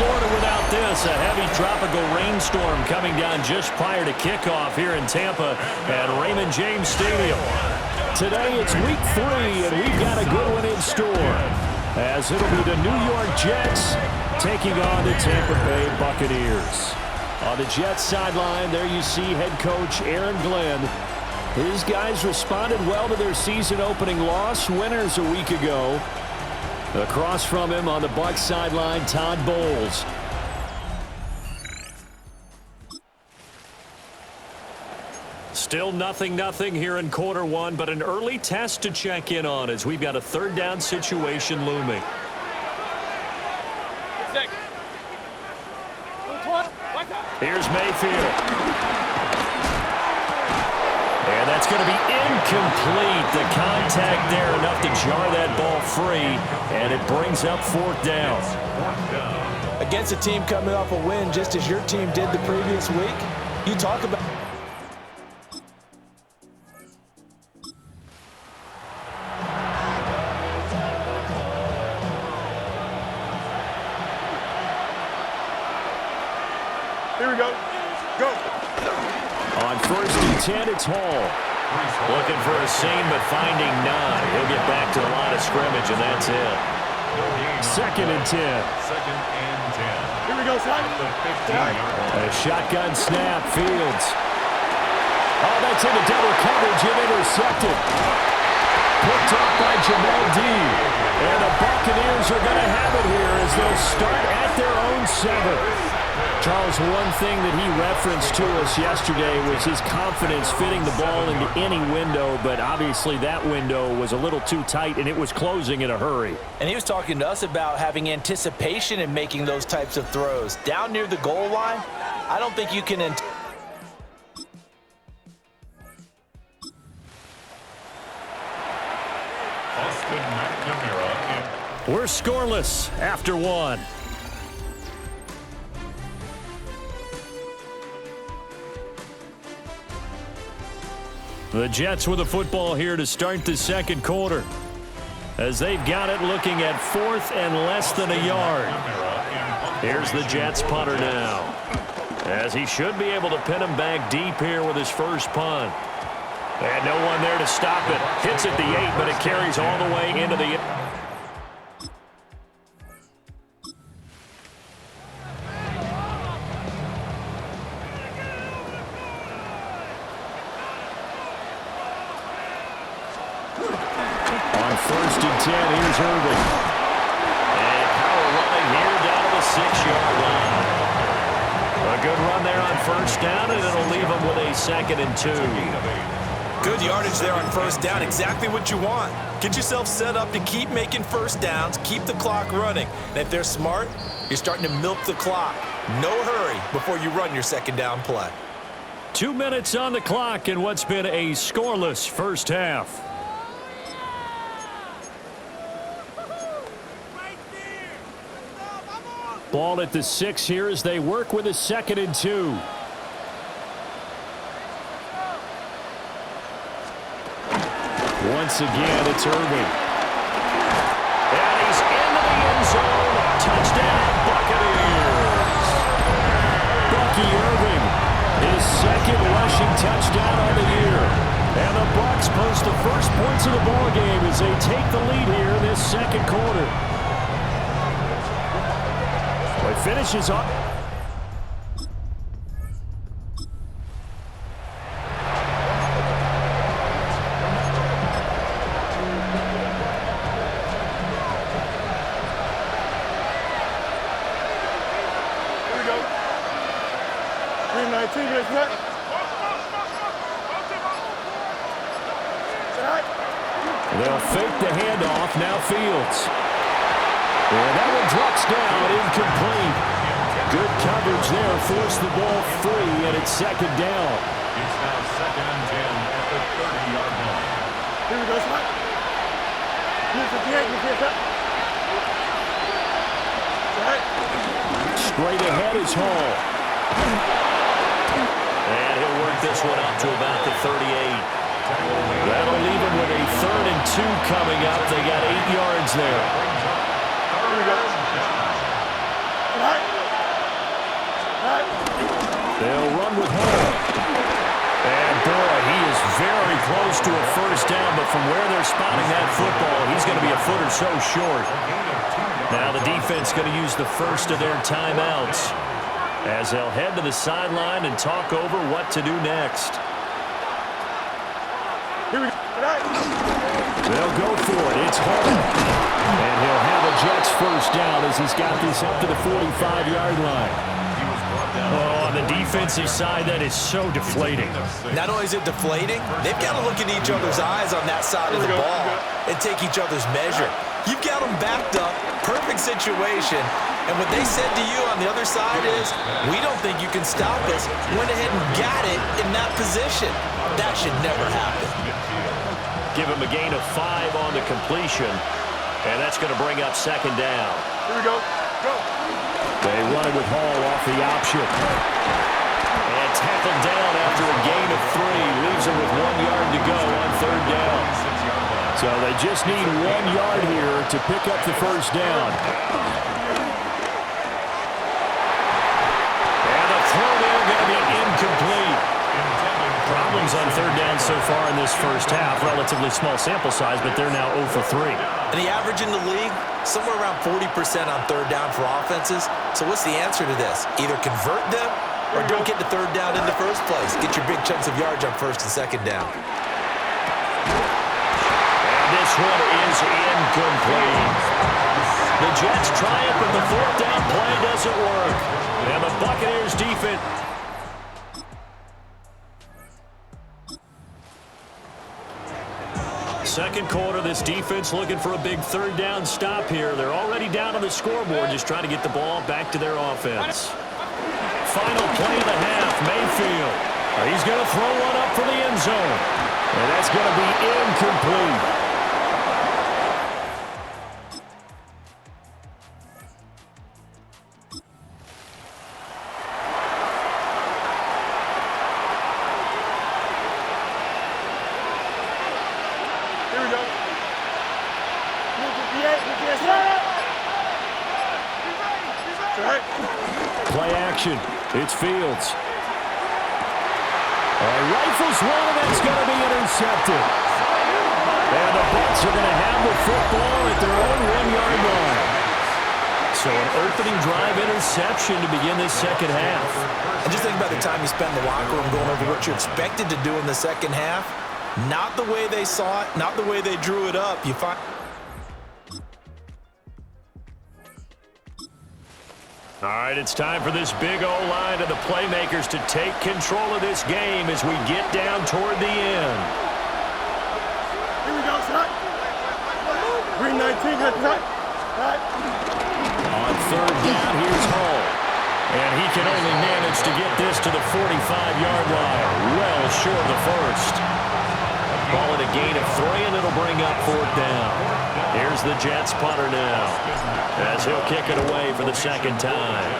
Florida without this. A heavy tropical rainstorm coming down just prior to kickoff here in Tampa at Raymond James Stadium. Today it's week 3, and we've got a good one in store, as it'll be the New York Jets taking on the Tampa Bay Buccaneers. On the Jets sideline, there you see head coach Aaron Glenn. His guys responded well to their season-opening loss, winners a week ago. Across from him on the Bucs sideline, Todd Bowles. Still 0-0 here in quarter 1, but an early test to check in on as we've got a third down situation looming. Here's Mayfield. And that's going to be incomplete. The contact there enough to jar that ball free, and it brings up 4th down. Against a team coming off a win just as your team did the previous week, you talk about... Here we go. Go. On 1st and 10, it's Hall. Looking for a seam, but finding none. He'll get back to the line of scrimmage, and that's it. 2nd and 10. 2nd and 10. Here we go, son. A shotgun snap, Fields. Oh, that's into double coverage and intercepted. Picked off by Jamel D. And the Buccaneers are going to have it here as they'll start at their own 7. Charles, one thing that he referenced to us yesterday was his confidence fitting the ball into any window, but obviously that window was a little too tight, and it was closing in a hurry. And he was talking to us about having anticipation in making those types of throws. Down near the goal line, I don't think you can... We're scoreless after 1. The Jets with the football here to start the 2nd quarter, as they've got it looking at 4th and less than a yard. Here's the Jets punter now, as he should be able to pin him back deep here with his first punt. And no one there to stop it. Hits at the 8, but it carries all the way into the... On 1st and 10, here's Irving. And power running here down to the 6-yard line. A good run there on 1st down, and it'll leave him with a 2nd and 2. Good yardage there on 1st down, exactly what you want. Get yourself set up to keep making 1st downs, keep the clock running. And if they're smart, you're starting to milk the clock. No hurry before you run your 2nd down play. 2 minutes on the clock in what's been a scoreless first half. Ball at the 6 here as they work with a 2nd and 2. Once again, it's Irving. And he's into the end zone. Touchdown, Buccaneers. Bucky Irving, his 2nd rushing touchdown on the year. And the Bucs post the first points of the ball game as they take the lead here in this 2nd quarter. It finishes up. Here we go. 319, get set. They'll fake the handoff. Now Fields. And that one drops down, incomplete. Good coverage there, forced the ball free, and it's 2nd down. It's now 2nd and 10 at the 30-yard line. Here we go, son. Straight ahead is Hall. And he'll work this one out to about the 38. That'll leave him with a 3rd and 2 coming up. They got 8 yards there. Here we go. All right. They'll run with Hall. And, boy, he is very close to a first down, but from where they're spotting that football, he's going to be a foot or so short. Now the defense going to use the first of their timeouts as they'll head to the sideline and talk over what to do next. Here we go. They'll go for it. It's Hall. And he'll have a Jets first down as he's got this up to the 45-yard line. Oh, on the defensive side, that is so deflating. Not only is it deflating, they've got to look in each other's eyes on that side of the ball and take each other's measure. You've got them backed up, perfect situation, and what they said to you on the other side is, we don't think you can stop us. Went ahead and got it in that position. That should never happen. Give him a gain of 5 on the completion, and that's going to bring up second down. Here we go. Go. They run it with Hall off the option. And tackled down after a gain of 3. Leaves him with 1 yard to go on third down. So they just need 1 yard here to pick up the first down. And the throw there going to be incomplete. Problems on third down so far in this first half. Relatively small sample size, but they're now 0 for 3. And the average in the league, somewhere around 40% on third down for offenses. So what's the answer to this? Either convert them or don't get to third down in the first place. Get your big chunks of yards on first and second down. And this one is incomplete. The Jets try it, but the fourth down play doesn't work. And the Buccaneers defense. Second quarter, this defense looking for a big third down stop here. They're already down on the scoreboard, just trying to get the ball back to their offense. Final play of the half, Mayfield. He's going to throw one up for the end zone. And that's going to be incomplete. Play action. It's Fields. Rifles one, and that's going to be intercepted. And the Bucs are going to have the football at their own 1-yard line. So an opening drive interception to begin this second half. And just think about the time you spend in the locker room going over what you expected to do in the second half. Not the way they saw it, not the way they drew it up. You find. All right, it's time for this big O-line and the playmakers to take control of this game as we get down toward the end. Here we go, son. Green 19, good cut. On third down, here's Hall. And he can only manage to get this to the 45-yard line. Well short of the first. Ball at a gain of 3, and it'll bring up fourth down. Here's the Jets punter now, as he'll kick it away for the second time.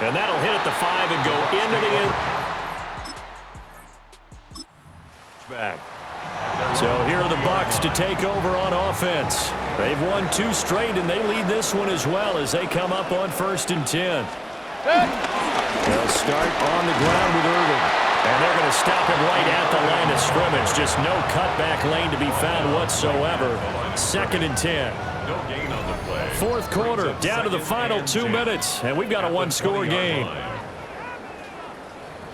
And that'll hit at the 5 and go into the end. Back. So here are the Bucs to take over on offense. They've won 2 straight, and they lead this one as well as they come up on 1st and 10. They'll start on the ground with Irvin. And they're going to stop him right at the line of scrimmage. Just no cutback lane to be found whatsoever. 2nd and 10. Fourth quarter, down to the final 2 minutes, and we've got a 1-score game.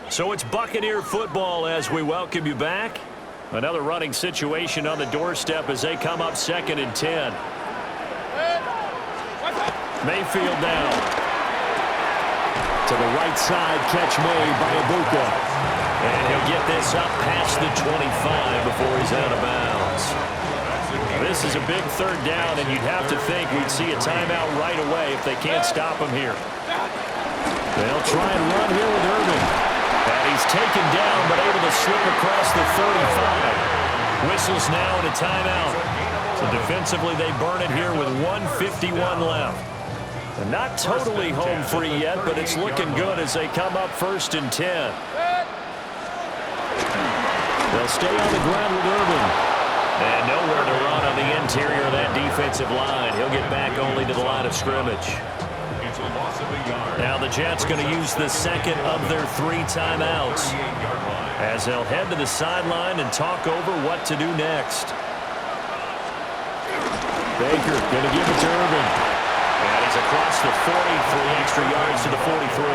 So it's Buccaneer football as we welcome you back. Another running situation on the doorstep as they come up 2nd and 10. Mayfield down. To the right side, catch made by Ibuka. And he'll get this up past the 25 before he's out of bounds. This is a big third down, and you'd have to think we'd see a timeout right away if they can't stop him here. They'll try and run here with Irvin. And he's taken down, but able to slip across the 35. Whistles now and a timeout. So defensively, they burn it here with 1:51 left. And not totally home free yet, but it's looking good as they come up 1st and 10. They'll stay on the ground with Irvin. And nowhere to run on the interior of that defensive line. He'll get back only to the line of scrimmage. That's a loss of a yard. Now the Jets going to use the second of their 3 timeouts, 38-yard line. as they'll head to the sideline and talk over what to do next. Baker going to give it to Irvin. And he's across the 40, 3 extra yards to the 43.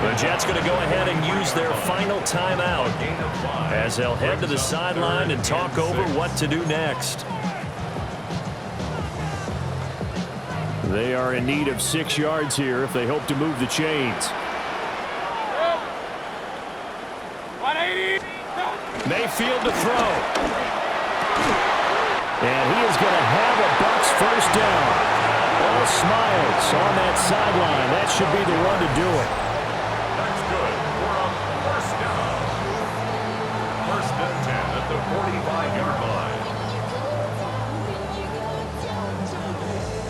The Jets going to go ahead and use their final timeout, as they'll head to the sideline and talk over what to do next. They are in need of 6 yards here if they hope to move the chains. 180. Mayfield to throw. And he is going to have a Bucs first down. All smiles on that sideline. That should be the run to do it. That's good for a first down. First and 10 at the 45-yard line.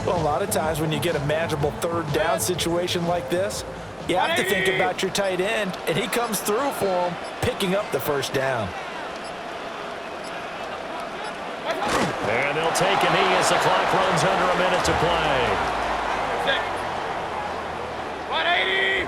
Well, a lot of times when you get a manageable third down situation like this, you have to think about your tight end, and he comes through for him, picking up the first down. And they'll take a knee as the clock runs under a minute to play. 180.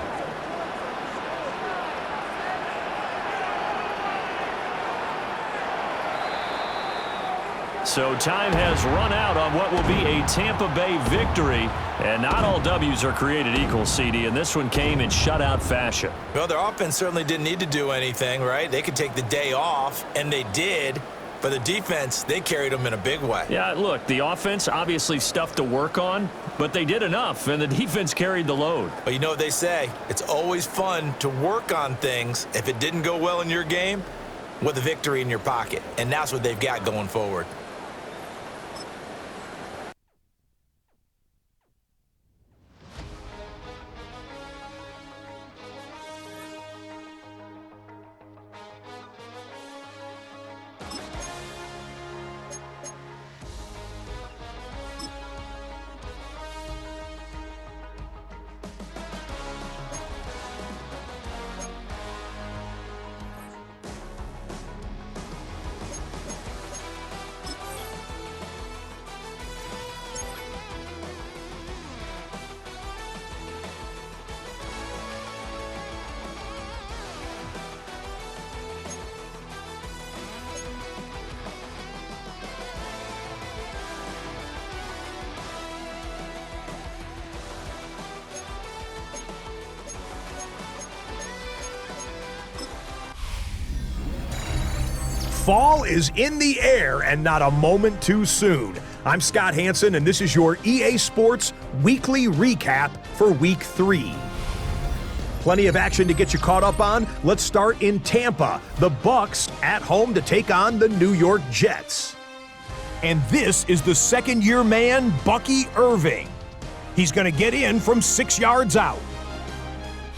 So time has run out on what will be a Tampa Bay victory. And not all W's are created equal, CD, and this one came in shutout fashion. Well, their offense certainly didn't need to do anything, right? They could take the day off, and they did. But the defense, they carried them in a big way. Yeah, look, the offense, obviously stuff to work on, but they did enough, and the defense carried the load. But you know what they say, it's always fun to work on things if it didn't go well in your game with a victory in your pocket. And that's what they've got going forward. Fall is in the air and not a moment too soon. I'm Scott Hansen, and this is your EA Sports Weekly Recap for Week 3. Plenty of action to get you caught up on. Let's start in Tampa. The Bucs at home to take on the New York Jets. And this is the second-year man, Bucky Irving. He's going to get in from 6 yards out.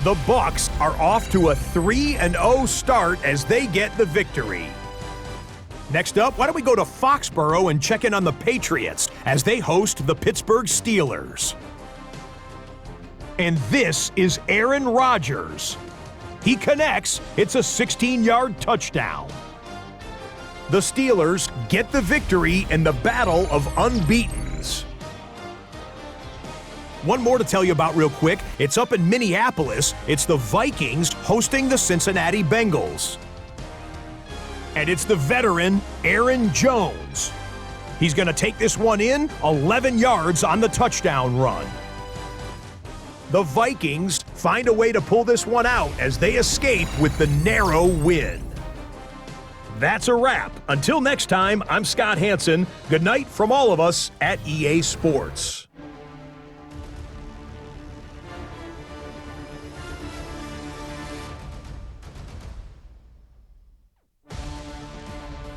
The Bucs are off to a 3-0 start as they get the victory. Next up, why don't we go to Foxborough and check in on the Patriots as they host the Pittsburgh Steelers. And this is Aaron Rodgers. He connects. It's a 16-yard touchdown. The Steelers get the victory in the battle of unbeatens. One more to tell you about real quick. It's up in Minneapolis. It's the Vikings hosting the Cincinnati Bengals. And it's the veteran, Aaron Jones. He's going to take this one in, 11 yards on the touchdown run. The Vikings find a way to pull this one out as they escape with the narrow win. That's a wrap. Until next time, I'm Scott Hansen. Good night from all of us at EA Sports.